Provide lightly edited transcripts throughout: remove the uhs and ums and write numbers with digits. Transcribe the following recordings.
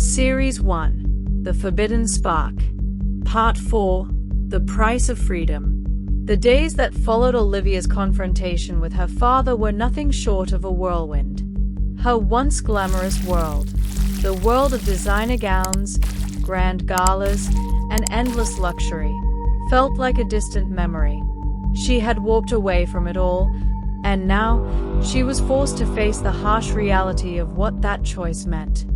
Series 1, The Forbidden Spark. Part 4, The Price of Freedom. The days that followed Olivia's confrontation with her father were nothing short of a whirlwind. Her once glamorous world, the world of designer gowns, grand galas, and endless luxury, felt like a distant memory. She had walked away from it all, and now she was forced to face the harsh reality of what that choice meant.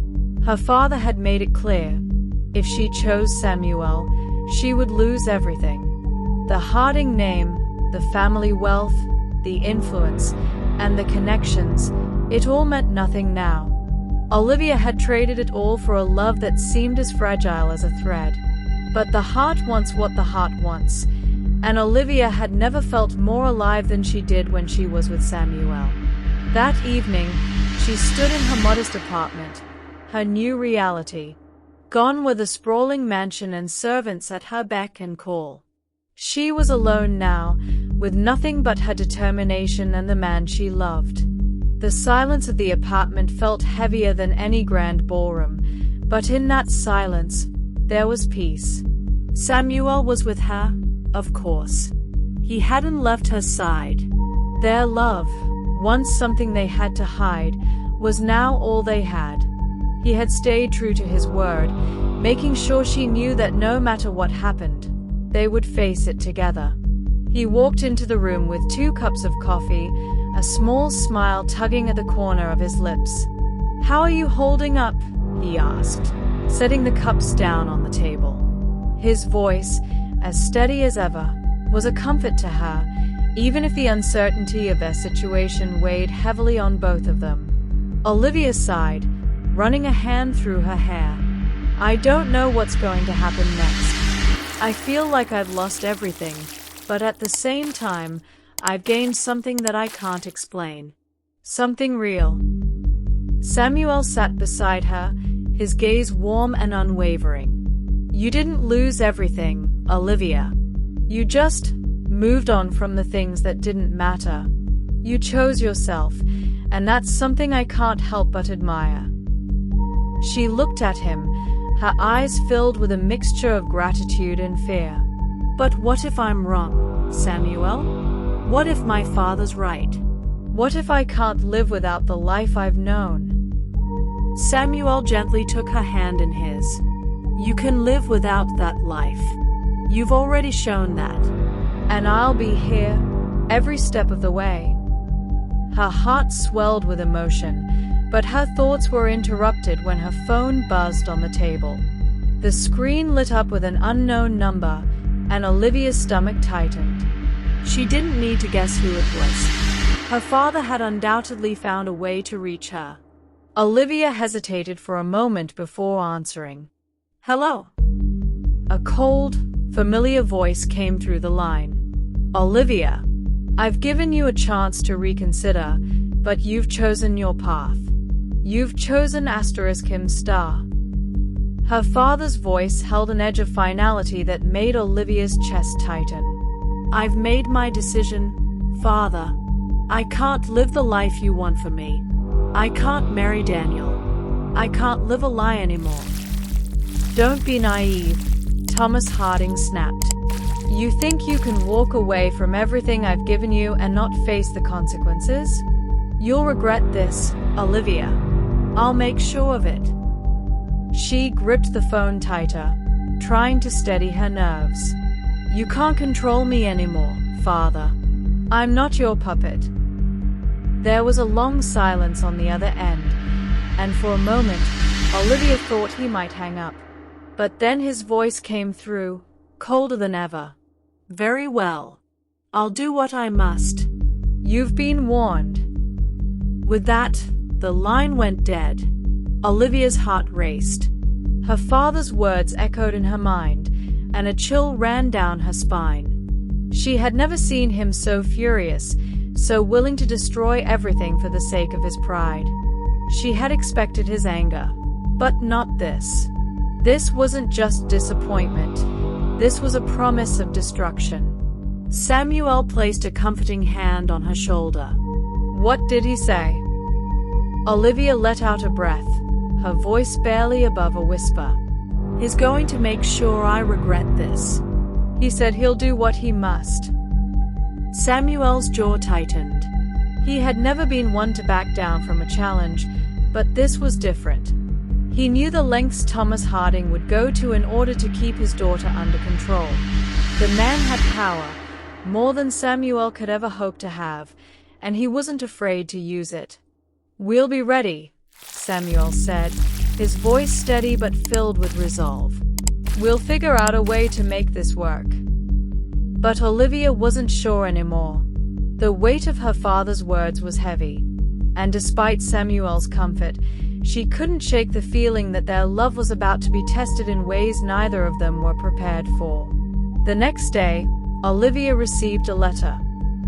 Her father had made it clear, if she chose Samuel, she would lose everything. The Harding name, the family wealth, the influence, and the connections, it all meant nothing now. Olivia had traded it all for a love that seemed as fragile as a thread. But the heart wants what the heart wants, and Olivia had never felt more alive than she did when she was with Samuel. That evening, she stood in her modest apartment, her new reality. Gone were the sprawling mansion and servants at her beck and call. She was alone now, with nothing but her determination and the man she loved. The silence of the apartment felt heavier than any grand ballroom, but in that silence, there was peace. Samuel was with her, of course. He hadn't left her side. Their love, once something they had to hide, was now all they had. He had stayed true to his word, making sure she knew that no matter what happened, they would face it together. He walked into the room with 2 cups of coffee, a small smile tugging at the corner of his lips. "How are you holding up?" he asked, setting the cups down on the table. His voice, as steady as ever, was a comfort to her, even if the uncertainty of their situation weighed heavily on both of them. Olivia sighed, running a hand through her hair. "I don't know what's going to happen next. I feel like I've lost everything, but at the same time, I've gained something that I can't explain. Something real." Samuel sat beside her, his gaze warm and unwavering. "You didn't lose everything, Olivia. You just moved on from the things that didn't matter. You chose yourself, and that's something I can't help but admire." She looked at him, her eyes filled with a mixture of gratitude and fear. "But what if I'm wrong, Samuel? What if my father's right? What if I can't live without the life I've known?" Samuel gently took her hand in his. "You can live without that life. You've already shown that. And I'll be here, every step of the way." Her heart swelled with emotion, but her thoughts were interrupted when her phone buzzed on the table. The screen lit up with an unknown number, and Olivia's stomach tightened. She didn't need to guess who it was. Her father had undoubtedly found a way to reach her. Olivia hesitated for a moment before answering. "Hello?" A cold, familiar voice came through the line. "Olivia, I've given you a chance to reconsider, but you've chosen your path. You've chosen *him star." Her father's voice held an edge of finality that made Olivia's chest tighten. "I've made my decision, Father. I can't live the life you want for me. I can't marry Daniel. I can't live a lie anymore." "Don't be naive," Thomas Harding snapped. "You think you can walk away from everything I've given you and not face the consequences? You'll regret this, Olivia. I'll make sure of it." She gripped the phone tighter, trying to steady her nerves. "You can't control me anymore, Father. I'm not your puppet." There was a long silence on the other end, and for a moment, Olivia thought he might hang up. But then his voice came through, colder than ever. "Very well. I'll do what I must. You've been warned." With that, the line went dead. Olivia's heart raced. Her father's words echoed in her mind, and a chill ran down her spine. She had never seen him so furious, so willing to destroy everything for the sake of his pride. She had expected his anger, but not this. This wasn't just disappointment. This was a promise of destruction. Samuel placed a comforting hand on her shoulder. "What did he say?" Olivia let out a breath, her voice barely above a whisper. "He's going to make sure I regret this. He said he'll do what he must." Samuel's jaw tightened. He had never been one to back down from a challenge, but this was different. He knew the lengths Thomas Harding would go to in order to keep his daughter under control. The man had power, more than Samuel could ever hope to have, and he wasn't afraid to use it. "We'll be ready," Samuel said, his voice steady but filled with resolve. "We'll figure out a way to make this work." But Olivia wasn't sure anymore. The weight of her father's words was heavy, and despite Samuel's comfort, she couldn't shake the feeling that their love was about to be tested in ways neither of them were prepared for. The next day, Olivia received a letter.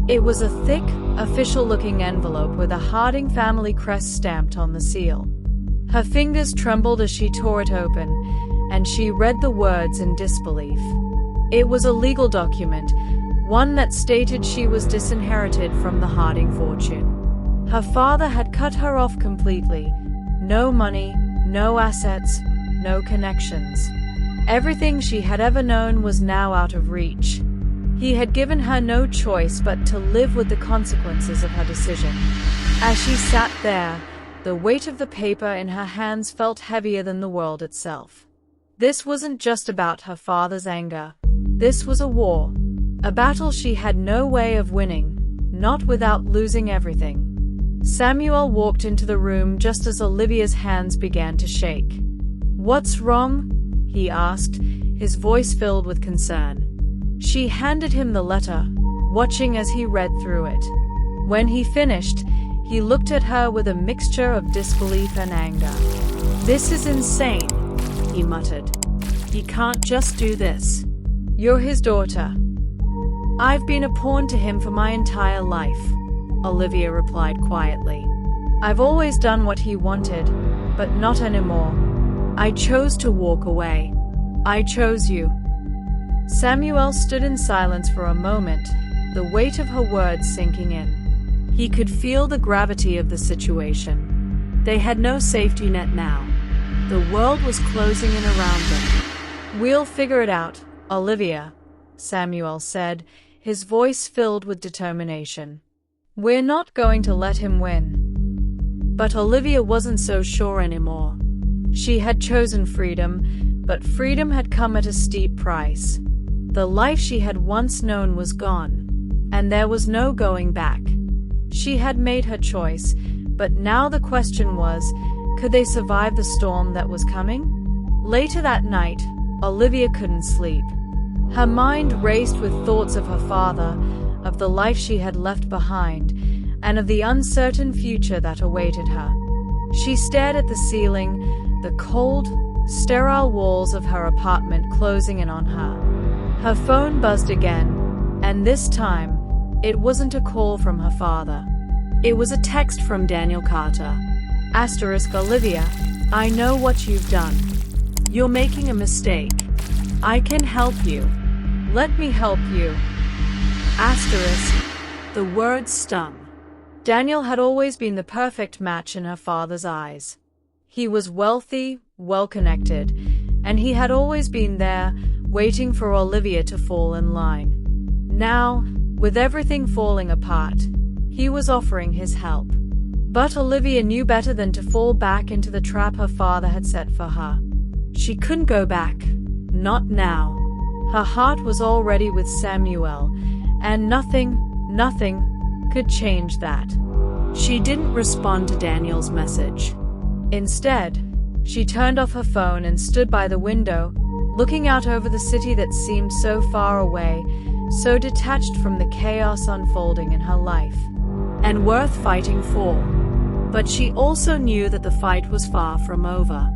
It was a thick, official-looking envelope with a Harding family crest stamped on the seal. Her fingers trembled as she tore it open, and she read the words in disbelief. It was a legal document, one that stated she was disinherited from the Harding fortune. Her father had cut her off completely. No money, no assets, no connections. Everything she had ever known was now out of reach. He had given her no choice but to live with the consequences of her decision. As she sat there, the weight of the paper in her hands felt heavier than the world itself. This wasn't just about her father's anger. This was a war. A battle she had no way of winning, not without losing everything. Samuel walked into the room just as Olivia's hands began to shake. "What's wrong?" he asked, his voice filled with concern. She handed him the letter, watching as he read through it. When he finished, he looked at her with a mixture of disbelief and anger. "This is insane," he muttered. "He can't just do this. You're his daughter." "I've been a pawn to him for my entire life," Olivia replied quietly. "I've always done what he wanted, but not anymore. I chose to walk away. I chose you." Samuel stood in silence for a moment, the weight of her words sinking in. He could feel the gravity of the situation. They had no safety net now. The world was closing in around them. "We'll figure it out, Olivia," Samuel said, his voice filled with determination. "We're not going to let him win." But Olivia wasn't so sure anymore. She had chosen freedom, but freedom had come at a steep price. The life she had once known was gone, and there was no going back. She had made her choice, but now the question was, could they survive the storm that was coming? Later that night, Olivia couldn't sleep. Her mind raced with thoughts of her father, of the life she had left behind, and of the uncertain future that awaited her. She stared at the ceiling, the cold, sterile walls of her apartment closing in on her. Her phone buzzed again, and this time, it wasn't a call from her father. It was a text from Daniel Carter. Olivia, I know what you've done. You're making a mistake. I can help you. Let me help you. The words stung. Daniel had always been the perfect match in her father's eyes. He was wealthy, well-connected, and he had always been there, waiting for Olivia to fall in line. Now, with everything falling apart, he was offering his help. But Olivia knew better than to fall back into the trap her father had set for her. She couldn't go back. Not now. Her heart was already with Samuel, and nothing could change that. She didn't respond to Daniel's message. Instead, she turned off her phone and stood by the window, looking out over the city that seemed so far away, so detached from the chaos unfolding in her life, and worth fighting for. But she also knew that the fight was far from over.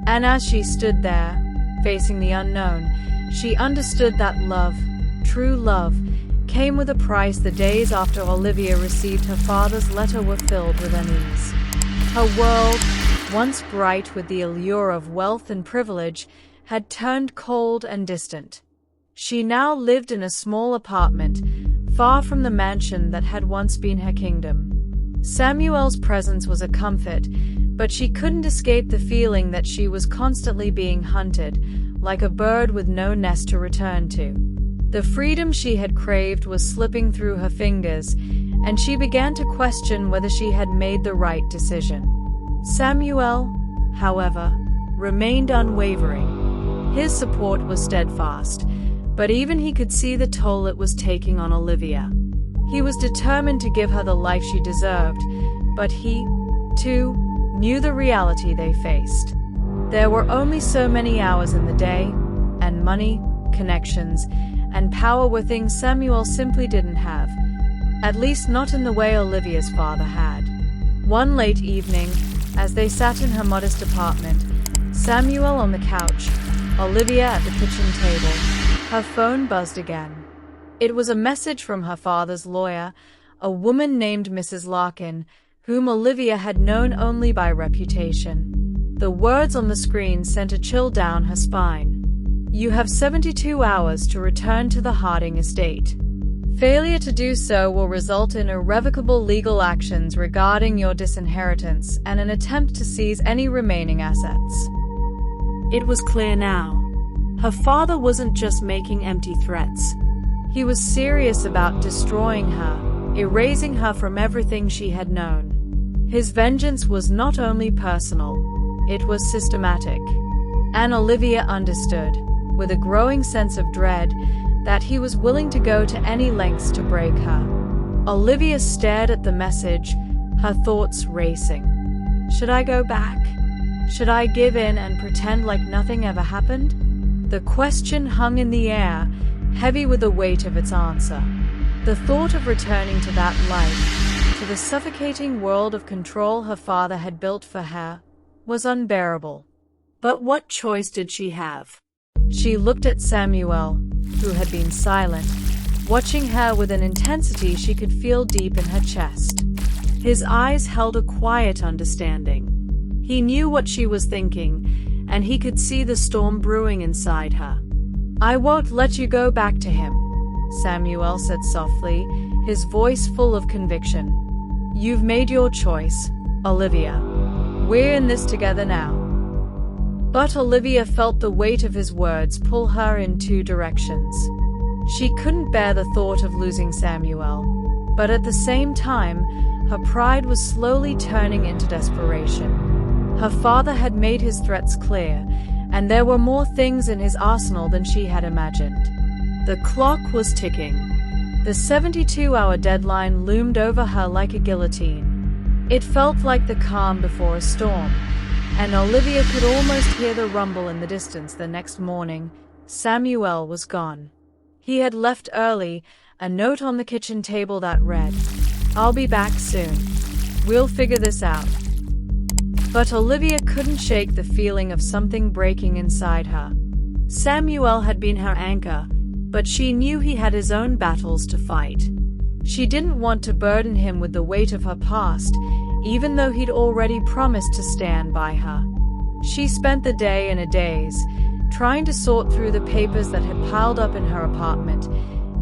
And as she stood there, facing the unknown, she understood that love, true love, came with a price. The days after Olivia received her father's letter were filled with unease. Her world, once bright with the allure of wealth and privilege, had turned cold and distant. She now lived in a small apartment, far from the mansion that had once been her kingdom. Samuel's presence was a comfort, But she couldn't escape the feeling that she was constantly being hunted, like a bird with no nest to return to. The freedom she had craved was slipping through her fingers, and she began to question whether she had made the right decision. Samuel, however, remained unwavering. His support was steadfast, but even he could see the toll it was taking on Olivia. He was determined to give her the life she deserved, but he, too, knew the reality they faced. There were only so many hours in the day, and money, connections, and power were things Samuel simply didn't have, at least not in the way Olivia's father had. One late evening, as they sat in her modest apartment, Samuel on the couch, Olivia at the kitchen table, her phone buzzed again. It was a message from her father's lawyer, a woman named Mrs. Larkin, whom Olivia had known only by reputation. The words on the screen sent a chill down her spine. "You have 72 hours to return to the Harding estate. Failure to do so will result in irrevocable legal actions regarding your disinheritance and an attempt to seize any remaining assets." It was clear now. Her father wasn't just making empty threats. He was serious about destroying her, erasing her from everything she had known. His vengeance was not only personal, it was systematic. And Olivia understood, with a growing sense of dread, that he was willing to go to any lengths to break her. Olivia stared at the message, her thoughts racing. Should I go back? Should I give in and pretend like nothing ever happened? The question hung in the air, heavy with the weight of its answer. The thought of returning to that life, to the suffocating world of control her father had built for her, was unbearable. But what choice did she have? She looked at Samuel, who had been silent, watching her with an intensity she could feel deep in her chest. His eyes held a quiet understanding. He knew what she was thinking, and he could see the storm brewing inside her. "I won't let you go back to him," Samuel said softly, his voice full of conviction. "You've made your choice, Olivia. We're in this together now." But Olivia felt the weight of his words pull her in two directions. She couldn't bear the thought of losing Samuel, but at the same time, her pride was slowly turning into desperation. Her father had made his threats clear, and there were more things in his arsenal than she had imagined. The clock was ticking. The 72-hour deadline loomed over her like a guillotine. It felt like the calm before a storm, and Olivia could almost hear the rumble in the distance. The next morning, Samuel was gone. He had left early, a note on the kitchen table that read, "I'll be back soon. We'll figure this out." But Olivia couldn't shake the feeling of something breaking inside her. Samuel had been her anchor, but she knew he had his own battles to fight. She didn't want to burden him with the weight of her past, even though he'd already promised to stand by her. She spent the day in a daze, trying to sort through the papers that had piled up in her apartment,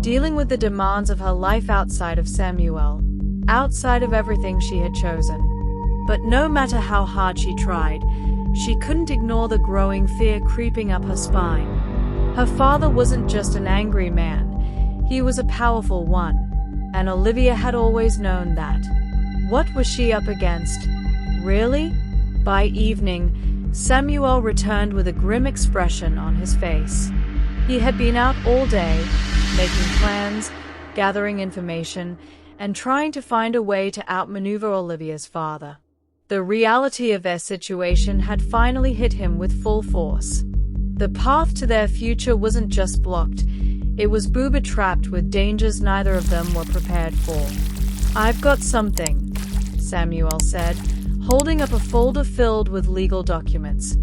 dealing with the demands of her life outside of Samuel, outside of everything she had chosen. But no matter how hard she tried, she couldn't ignore the growing fear creeping up her spine. Her father wasn't just an angry man, he was a powerful one, and Olivia had always known that. What was she up against? Really? By evening, Samuel returned with a grim expression on his face. He had been out all day, making plans, gathering information, and trying to find a way to outmaneuver Olivia's father. The reality of their situation had finally hit him with full force. The path to their future wasn't just blocked, it was booby-trapped with dangers neither of them were prepared for. "I've got something," Samuel said, holding up a folder filled with legal documents.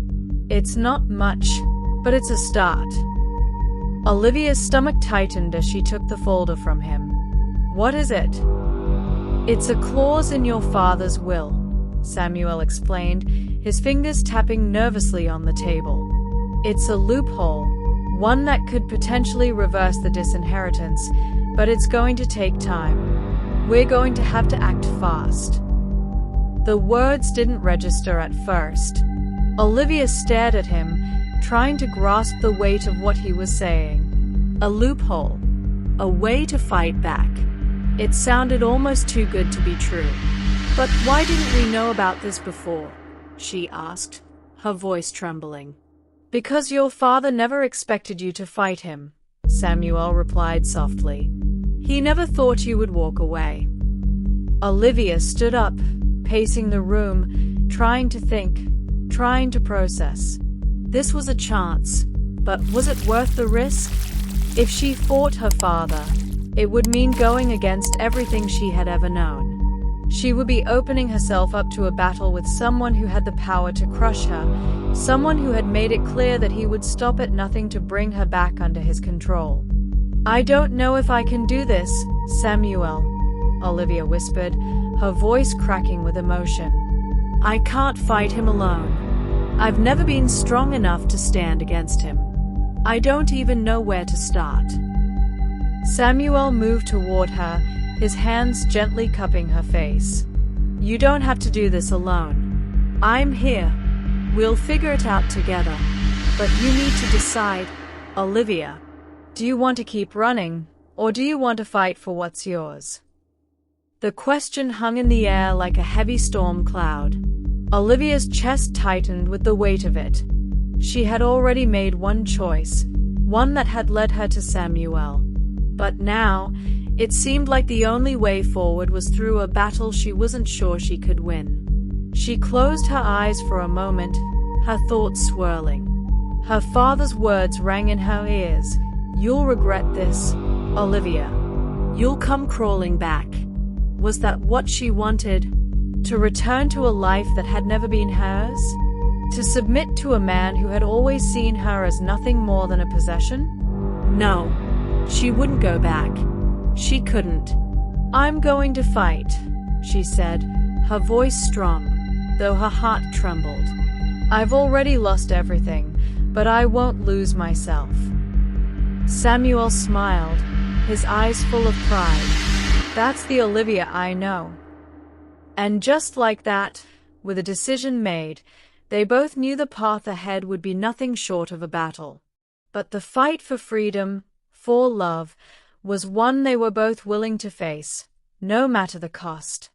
"It's not much, but it's a start." Olivia's stomach tightened as she took the folder from him. "What is it?" "It's a clause in your father's will," Samuel explained, his fingers tapping nervously on the table. "It's a loophole, one that could potentially reverse the disinheritance, but it's going to take time. We're going to have to act fast." The words didn't register at first. Olivia stared at him, trying to grasp the weight of what he was saying. A loophole. A way to fight back. It sounded almost too good to be true. "But why didn't we know about this before?" she asked, her voice trembling. "Because your father never expected you to fight him," Samuel replied softly. "He never thought you would walk away." Olivia stood up, pacing the room, trying to think, trying to process. This was a chance, but was it worth the risk? If she fought her father, it would mean going against everything she had ever known. She would be opening herself up to a battle with someone who had the power to crush her, someone who had made it clear that he would stop at nothing to bring her back under his control. "I don't know if I can do this, Samuel," Olivia whispered, her voice cracking with emotion. "I can't fight him alone. I've never been strong enough to stand against him. I don't even know where to start." Samuel moved toward her, his hands gently cupping her face. "You don't have to do this alone. I'm here. We'll figure it out together. But you need to decide, Olivia. Do you want to keep running, or do you want to fight for what's yours?" The question hung in the air like a heavy storm cloud. Olivia's chest tightened with the weight of it. She had already made one choice, one that had led her to Samuel. But now, it seemed like the only way forward was through a battle she wasn't sure she could win. She closed her eyes for a moment, her thoughts swirling. Her father's words rang in her ears. "You'll regret this, Olivia. You'll come crawling back." Was that what she wanted? To return to a life that had never been hers? To submit to a man who had always seen her as nothing more than a possession? No, she wouldn't go back. She couldn't. "I'm going to fight," she said, her voice strong, though her heart trembled. "I've already lost everything, but I won't lose myself." Samuel smiled, his eyes full of pride. "That's the Olivia I know." And just like that, with a decision made, they both knew the path ahead would be nothing short of a battle. But the fight for freedom, for love, was one they were both willing to face, no matter the cost.